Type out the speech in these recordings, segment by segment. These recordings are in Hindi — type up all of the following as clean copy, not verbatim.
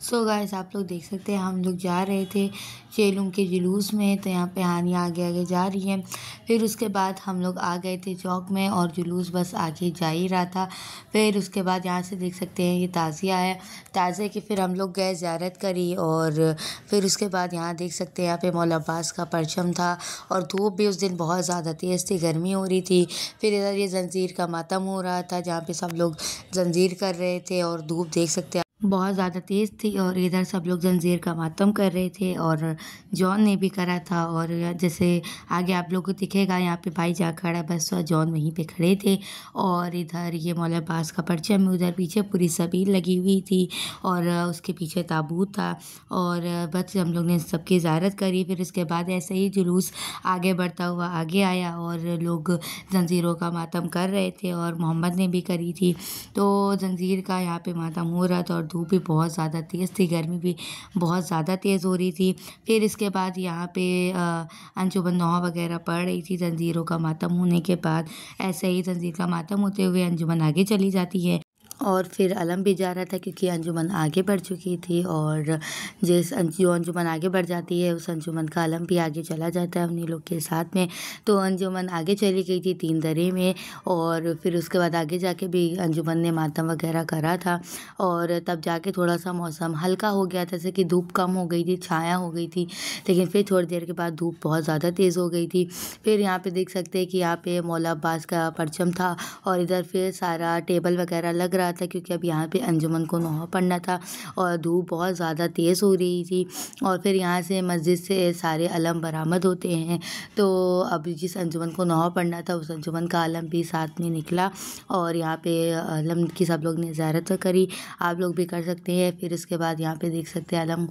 सो गाइस आप लोग देख सकते हैं हम लोग जा रहे थे चेलूम के जुलूस में। तो यहाँ पे हानिया आगे आगे जा रही है। फिर उसके बाद हम लोग आ गए थे चौक में और जुलूस बस आगे जा ही रहा था। फिर उसके बाद यहाँ से देख सकते हैं ये ताज़िया है। ताज़िया की फिर हम लोग गए ज़ियारत करी और फिर उसके बाद यहाँ देख सकते हैं यहाँ पे मौला अब्बास का परचम था और धूप भी उस दिन बहुत ज़्यादा तेज़ थी, गर्मी हो रही थी। फिर इधर ये जंजीर का मातम हो रहा था जहाँ पे सब लोग जंजीर कर रहे थे और धूप देख सकते हैं बहुत ज़्यादा तेज़ थी और इधर सब लोग जंजीर का मातम कर रहे थे और जॉन ने भी करा था। और जैसे आगे आप लोगों को दिखेगा यहाँ पे भाई जा खड़ा है, बस जॉन वहीं पे खड़े थे। और इधर ये मौला अब्बास का परचम, उधर पीछे पूरी सबील लगी हुई थी और उसके पीछे ताबूत था। और बस हम लोग ने सबकी ज़ियारत करी। फिर इसके बाद ऐसे ही जुलूस आगे बढ़ता हुआ आगे आया और लोग जंजीरों का मातम कर रहे थे और मोहम्मद ने भी करी थी। तो जंजीर का यहाँ पे मातम हो रहा था और धूप भी बहुत ज़्यादा तेज़ थी, गर्मी भी बहुत ज़्यादा तेज़ हो रही थी। फिर इसके बाद यहाँ पे अंजुमन नौहा वगैरह पढ़ रही थी जंजीरों का मातम होने के बाद। ऐसे ही जंजीर का मातम होते हुए अंजुमन आगे चली जाती है और फिर अलम भी जा रहा था क्योंकि अंजुमन आगे बढ़ चुकी थी। और जो अंजुमन आगे बढ़ जाती है उस अंजुमन का अलम भी आगे चला जाता है उन्हीं लोग के साथ में। तो अंजुमन आगे चली गई थी 3 दरे में और फिर उसके बाद आगे जाके भी अंजुमन ने मातम वगैरह करा था। और तब जाके थोड़ा सा मौसम हल्का हो गया था, जैसे कि धूप कम हो गई थी, छाया हो गई थी। लेकिन फिर थोड़ी देर के बाद धूप बहुत ज़्यादा तेज़ हो गई थी। फिर यहाँ पे देख सकते हैं कि यहाँ पे मौला अब्बास का परचम था और इधर फिर सारा टेबल वगैरह लग रहा था क्योंकि अब यहाँ पे अंजुमन को नौहा पढ़ना था और धूप बहुत ज़्यादा तेज़ हो रही थी। और फिर यहाँ से मस्जिद से सारे अलम बरामद होते हैं। तो अब जिस अंजुमन को नौहा पढ़ना था उस अंजुमन का अलम भी साथ में निकला और यहाँ पे अलम की सब लोग ने ज़ियारत करी। आप लोग भी कर सकते हैं। फिर इसके बाद यहाँ पे देख सकते हैं अलम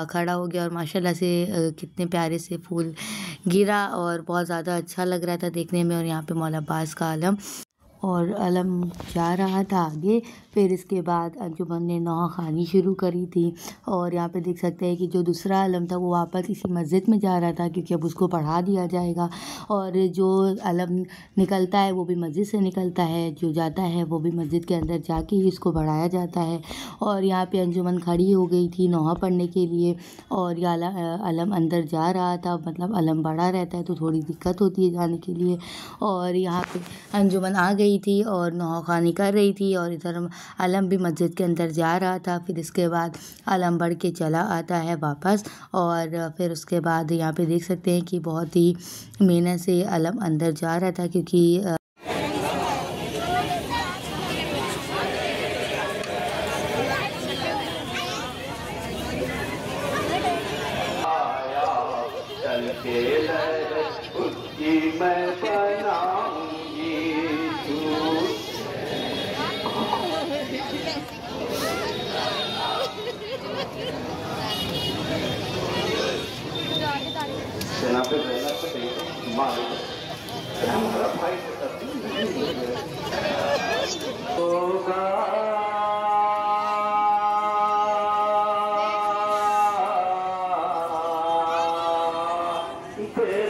खड़ा हो गया और माशाल्लाह से कितने प्यारे से फूल गिरा और बहुत ज़्यादा अच्छा लग रहा था देखने में। और यहाँ पे मौला अब्बास का अलम और अलम जा रहा था आगे। फिर इसके बाद अंजुमन ने नौहा खानी शुरू करी थी और यहाँ पे देख सकते हैं कि जो दूसरा अलम था वो वापस इसी मस्जिद में जा रहा था क्योंकि अब उसको पढ़ा दिया जाएगा। और जो अलम निकलता है वो भी मस्जिद से निकलता है, जो जाता है वो भी मस्जिद के अंदर जाके ही उसको बढ़ाया जाता है। और यहाँ पे अंजुमन खड़ी हो गई थी नौहा पढ़ने के लिए और ये अलम अंदर जा रहा था। मतलब अलम बड़ा रहता है तो थोड़ी दिक्कत होती है जाने के लिए। और यहाँ पे अंजुमन आ गई थी और नौहा खानी कर रही थी और इधर अलम भी मस्जिद के अंदर जा रहा था। फिर इसके बाद अलम बढ़ के चला आता है वापस। और फिर उसके बाद यहाँ पे देख सकते हैं कि बहुत ही मेहनत से अलम अंदर जा रहा था क्योंकि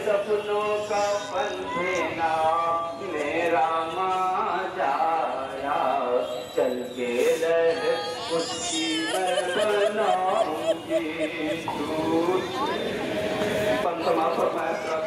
सपनों का पंथेना मेरा माँ जाया चल के लड़ उसकी मैं बनाऊंगी दूध पंथमा फरमाया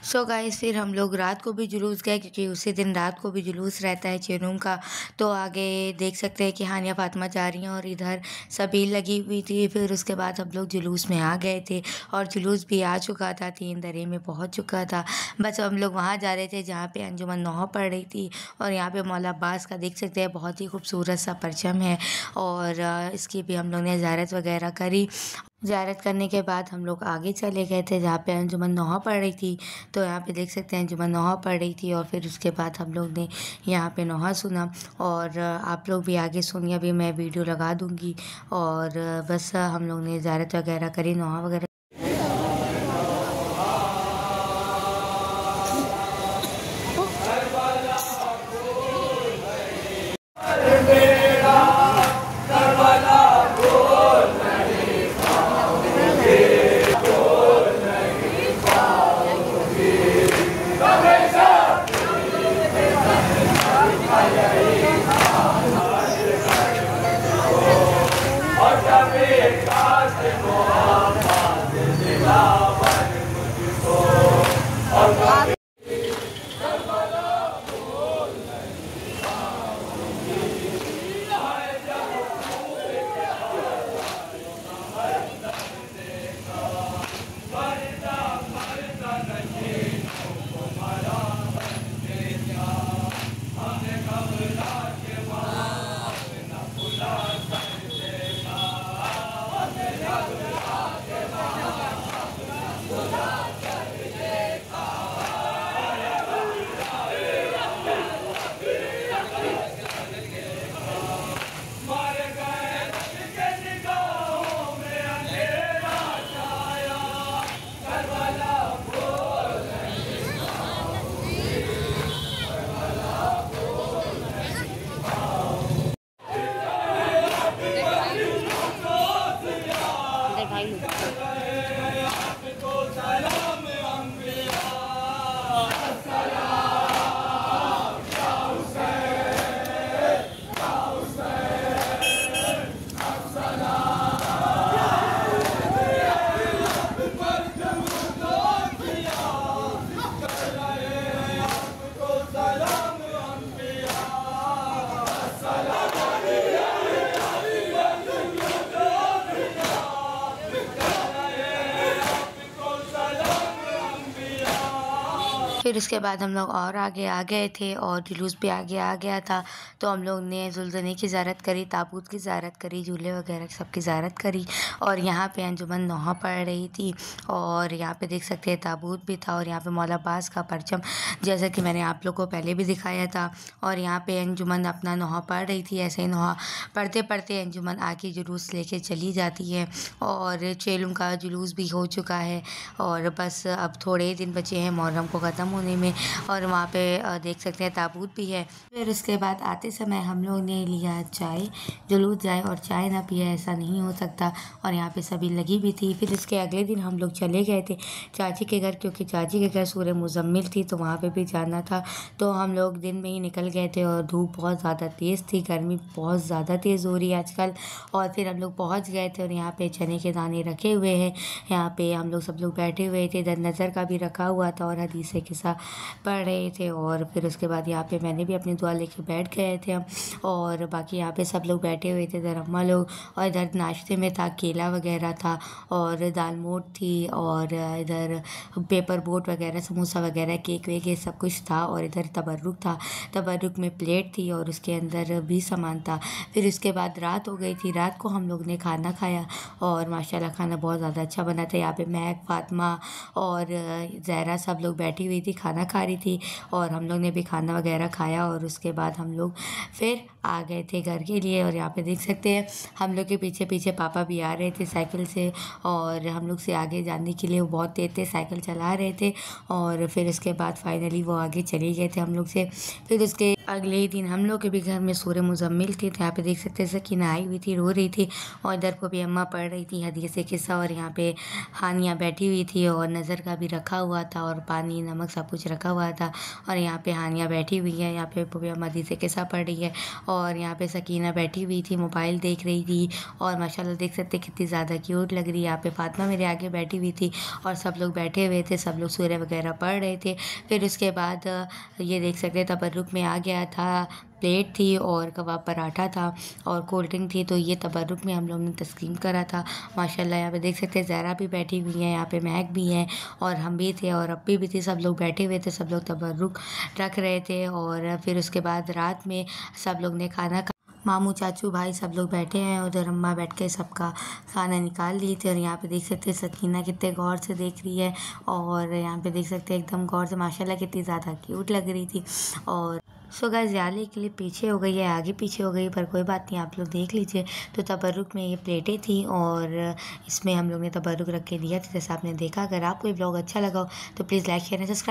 सो गाइस फिर हम लोग रात को भी जुलूस गए क्योंकि उसी दिन रात को भी जुलूस रहता है चेलूम का। तो आगे देख सकते हैं कि हानिया फातिमा जा रही हैं और इधर सबील लगी हुई थी। फिर उसके बाद हम लोग जुलूस में आ गए थे और जुलूस भी आ चुका था, 3 दरे में पहुंच चुका था। बस हम लोग वहाँ जा रहे थे जहाँ पे अंजुमन नौहा पड़ रही थी। और यहाँ पे मौला अब्बास का देख सकते हैं बहुत ही खूबसूरत सा परचम है और इसकी भी हम लोग ने ज़ियारत वगैरह करी। ज़ियारत करने के बाद हम लोग आगे चले गए थे जहाँ पे अंजुमन नौहा पड़ रही थी। तो यहाँ पे देख सकते हैं अंजुमन नौहा पड़ रही थी और फिर उसके बाद हम लोग ने यहाँ पे नौहा सुना। और आप लोग भी आगे सुनिए, अभी मैं वीडियो लगा दूँगी। और बस हम लोग ने ज़ियारत वगैरह करी, नौहा वगैरह। फिर उसके बाद हम लोग और आगे आ गए थे और जुलूस भी आगे आ गया था। तो हम लोग ने ज़ुल्ज़ुने की ज़ियारत करी, ताबूत की ज़ियारत करी, झूले वगैरह सबकी ज़ियारत करी। और यहाँ पे अंजुमन नौहा पड़ रही थी और यहाँ पे देख सकते हैं ताबूत भी था। और यहाँ पे मौला अब्बास का परचम, जैसा कि मैंने आप लोग को पहले भी दिखाया था। और यहाँ पे अंजुमन अपना नौहा पढ़ रही थी। ऐसे ही नौहा पढ़ते पढ़ते अंजुमन आके जुलूस लेके चली जाती है और चेलुम का जुलूस भी हो चुका है। और बस अब थोड़े ही दिन बचे हैं मुहर्रम को ख़त्म होने में। और वहाँ पे देख सकते हैं ताबूत भी है। फिर उसके बाद आते समय हम लोग ने लिया चाय। जुलूस जाए और चाय ना पिए ऐसा नहीं हो सकता। और यहाँ पे सभी लगी भी थी। फिर उसके अगले दिन हम लोग चले गए थे चाची के घर, क्योंकि चाची के घर सूरह मुज़म्मिल थी तो वहाँ पे भी जाना था। तो हम लोग दिन में ही निकल गए थे और धूप बहुत ज़्यादा तेज़ थी, गर्मी बहुत ज़्यादा तेज़ हो रही है आजकल। और फिर हम लोग पहुँच गए थे और यहाँ पे चने के दाने रखे हुए हैं। यहाँ पे हम लोग सब लोग बैठे हुए थे, इधर नज़र का भी रखा हुआ था और हदीसे के साथ सा पढ़ रहे थे। और फिर उसके बाद यहाँ पे मैंने भी अपनी दुआ लेके बैठ गए थे हम, और बाकी यहाँ पे सब लोग बैठे हुए थे, इधर अम्मा लोग, और इधर नाश्ते में था केला वगैरह था और दाल मोठ थी, और इधर पेपर बोट वगैरह, समोसा वगैरह, केक वेक, ये सब कुछ था। और इधर तबर्रुक था, तबर्रुक में प्लेट थी और उसके अंदर भी सामान था। फिर उसके बाद रात हो गई थी, रात को हम लोग ने खाना खाया और माशाल्लाह खाना बहुत ज़्यादा अच्छा बना था। यहाँ पे महक, फातिमा और ज़हरा सब लोग बैठी हुई थी, खाना खा रही थी, और हम लोग ने भी खाना वगैरह खाया। और उसके बाद हम लोग फिर आ गए थे घर के लिए। और यहाँ पे देख सकते हैं हम लोग के पीछे पीछे पापा भी आ रहे थे साइकिल से, और हम लोग से आगे जाने के लिए वो बहुत तेज़ थे, साइकिल चला रहे थे। और फिर उसके बाद फाइनली वो आगे चले गए थे हम लोग से। फिर उसके अगले ही दिन हम लोग के भी घर में सूरह मुज़म्मिल थी, तो यहाँ पे देख सकते हैं सकीना आई हुई थी, रो रही थी, और इधर को भी अम्मा पढ़ रही थी हदीस किस्सा, और यहाँ पे हानिया बैठी हुई थी, और नज़र का भी रखा हुआ था, और पानी नमक सब कुछ रखा हुआ था। और यहाँ पे हानिया बैठी हुई है, यहाँ पे भी अम्मा हदीस किस्सा पढ़ रही है, और यहाँ पे सकीना बैठी हुई थी, मोबाइल देख रही थी, और माशाल्लाह देख सकते कितनी ज़्यादा क्यूट लग रही है। यहाँ पे फातिमा मेरे आगे बैठी हुई थी, और सब लोग बैठे हुए थे, सब लोग सूरह वगैरह पढ़ रहे थे। फिर उसके बाद ये देख सकते तबर्रुक में आ गया था, प्लेट थी और कबाब पराठा था और कोल्ड ड्रिंक थी, तो ये तबर्रुक में हम लोग ने तस्लीम करा था। माशाल्लाह यहाँ पे देख सकते हैं ज़हरा भी बैठी हुई है, यहाँ पे महक भी है, और हम भी थे, और अप्पी भी थी, सब लोग बैठे हुए थे, सब लोग तबर्रुक रख रहे थे। और फिर उसके बाद रात में सब लोग ने खाना मामू चाचू भाई सब लोग बैठे हैं, उधर अम्मा बैठ के सबका खाना निकाल लिए थे। और यहाँ पे देख सकते हैं सकीना कितने गौर से देख रही है, और यहाँ पे देख सकते हैं एकदम गौर से, माशाल्लाह कितनी ज़्यादा क्यूट लग रही थी। और सो गाइस याले के लिए पीछे हो गई है, आगे पीछे हो गई, पर कोई बात नहीं, आप लोग देख लीजिए। तो तबर्रुक में ये प्लेटें थी, और इसमें हम लोग ने तबर्रुक रख के दिया था, जैसा आपने देखा। अगर आपको ये ब्लॉग अच्छा लगा हो तो please like share and subscribe.